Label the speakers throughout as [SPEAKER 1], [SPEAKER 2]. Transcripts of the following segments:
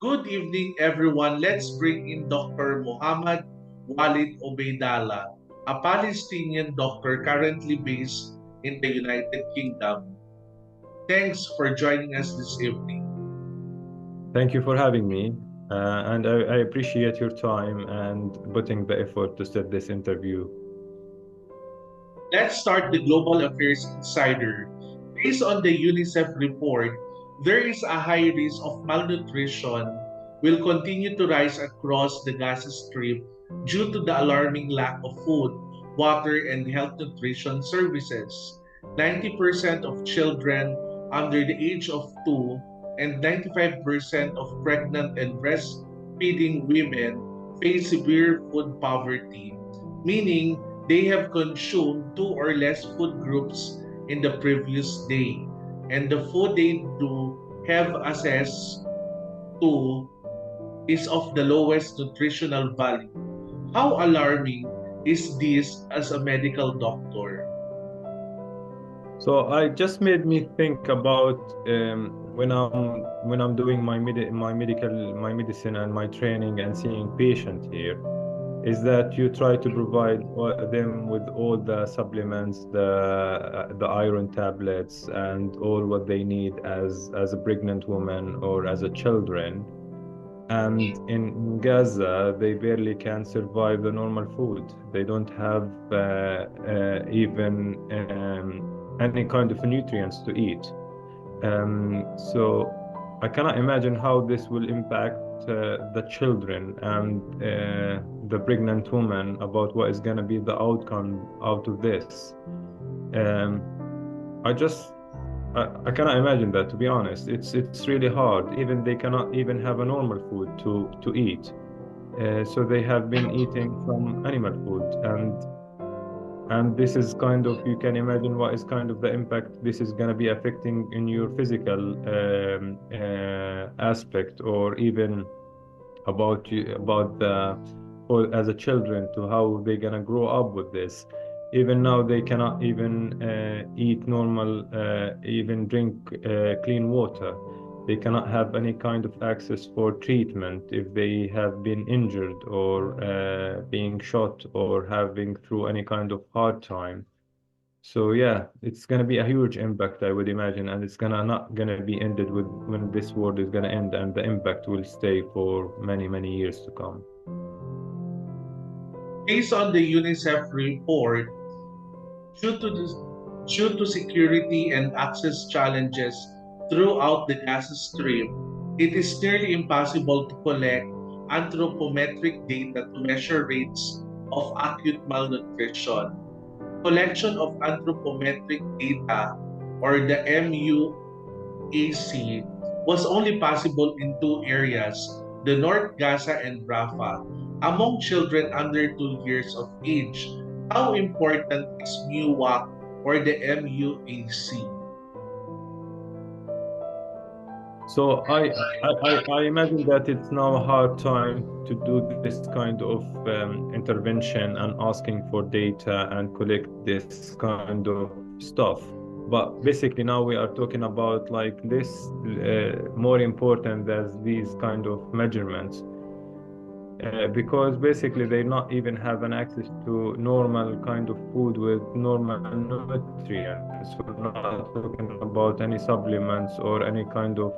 [SPEAKER 1] Good evening, everyone. Let's bring in Dr. Mohammad Waleed Obeidallah, a Palestinian doctor currently based in the United Kingdom. Thanks for joining us this evening.
[SPEAKER 2] Thank you for having me, and I appreciate your time and putting the effort to set this interview.
[SPEAKER 1] Let's start the Global Affairs Insider. Based on the UNICEF report, there is a high risk of malnutrition will continue to rise across the Gaza Strip due to the alarming lack of food, water, and health nutrition services. 90% of children under the age of 2 and 95% of pregnant and breastfeeding women face severe food poverty, meaning they have consumed two or less food groups in the previous day, and the food they do have access to is of the lowest nutritional value. How alarming is this as a medical doctor?
[SPEAKER 2] So I just made me think about when I'm doing my medicine and my training and seeing patient here, is that you try to provide them with all the supplements, the iron tablets, and all what they need as a pregnant woman or as a children. And in Gaza, they barely can survive the normal food. They don't have even any kind of nutrients to eat. So I cannot imagine how this will impact the children and the pregnant woman about what is going to be the outcome out of this. Um, I just I cannot imagine that, to be honest. It's really hard. Even they cannot even have a normal food to eat. So they have been eating from animal food, and this is kind of, you can imagine what is kind of the impact this is going to be affecting in your physical aspect, or even about you, about the, or as a children, to how they're going to grow up with this. Even now they cannot even eat normal, even drink clean water. They cannot have any kind of access for treatment if they have been injured or being shot or having through any kind of hard time. So yeah, it's gonna be a huge impact, I would imagine, and it's gonna not gonna be ended with when this war is gonna end, and the impact will stay for many, many years to come.
[SPEAKER 1] Based on the UNICEF report, due to, due to security and access challenges throughout the Gaza Strip, it is nearly impossible to collect anthropometric data to measure rates of acute malnutrition. Collection of anthropometric data, or the MUAC, was only possible in two areas, the North Gaza and Rafah, among children under 2 years of age. How important is MUAC or the MUAC?
[SPEAKER 2] So I imagine that it's now a hard time to do this kind of intervention and asking for data and collect this kind of stuff. But basically now we are talking about like this more important as these kind of measurements. Because basically they not even have an access to normal kind of food with normal nutrients. We're not talking about any supplements or any kind of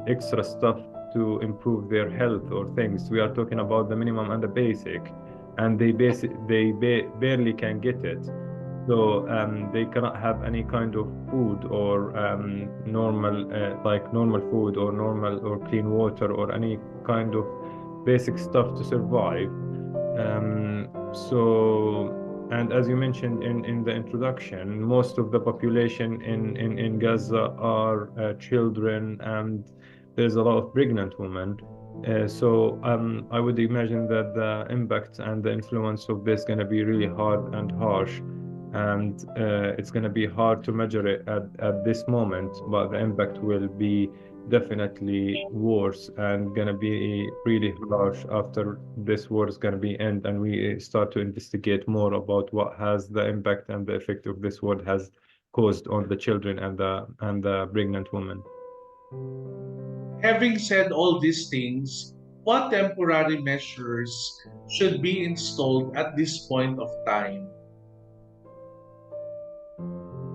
[SPEAKER 2] extra stuff to improve their health or things. We are talking about the minimum and the basic, and they barely can get it. So they cannot have any kind of food or normal like normal food or normal or clean water or any kind of basic stuff to survive. And as you mentioned in the introduction, most of the population in Gaza are children, and there's a lot of pregnant women. So I would imagine that the impact and the influence of this is going to be really hard and harsh, and it's going to be hard to measure it at this moment, but the impact will be definitely worse and gonna be really harsh after this war is gonna be end, and we start to investigate more about what has the impact and the effect of this war has caused on the children and the pregnant women.
[SPEAKER 1] Having said all these things, what temporary measures should be installed at this point of time?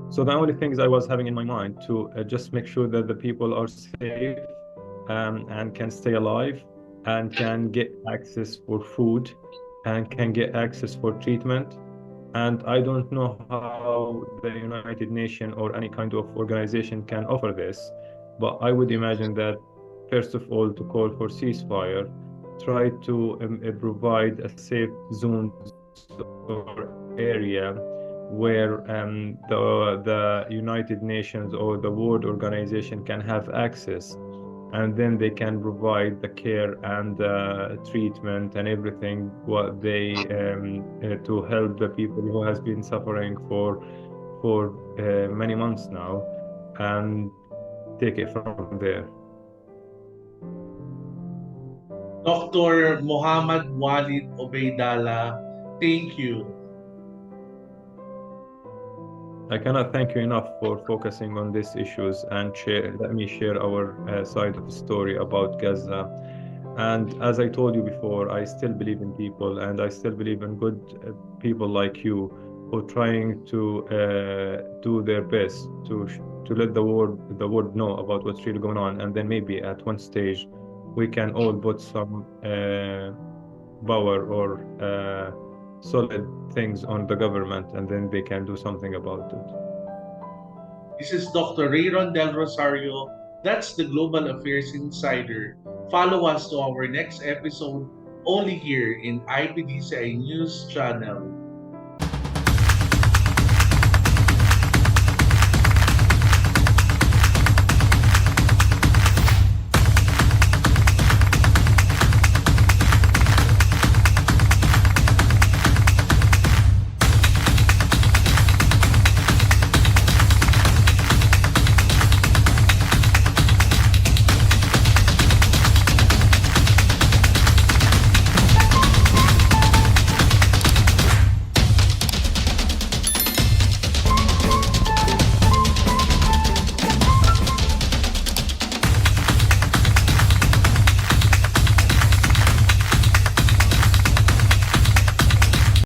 [SPEAKER 2] So the only things I was having in my mind to just make sure that the people are safe and can stay alive and can get access for food and can get access for treatment. And I don't know how the United Nations or any kind of organization can offer this, but I would imagine that first of all to call for ceasefire, try to provide a safe zones or area where the United Nations or the World Organization can have access, and then they can provide the care and treatment and everything what they to help the people who has been suffering for many months now, and take it from there.
[SPEAKER 1] Dr. Mohammad Waleed Obeidallah, thank you.
[SPEAKER 2] I cannot thank you enough for focusing on these issues and let me share our side of the story about Gaza. And as I told you before, I still believe in people and I still believe in good people like you who are trying to do their best to let the world know about what's really going on. And then maybe at one stage we can all put some power or solid things on the government, and then they can do something about it.
[SPEAKER 1] This is Dr. Reyron del Rosario. That's the Global Affairs Insider. Follow us to our next episode only here in IPDCI News Channel.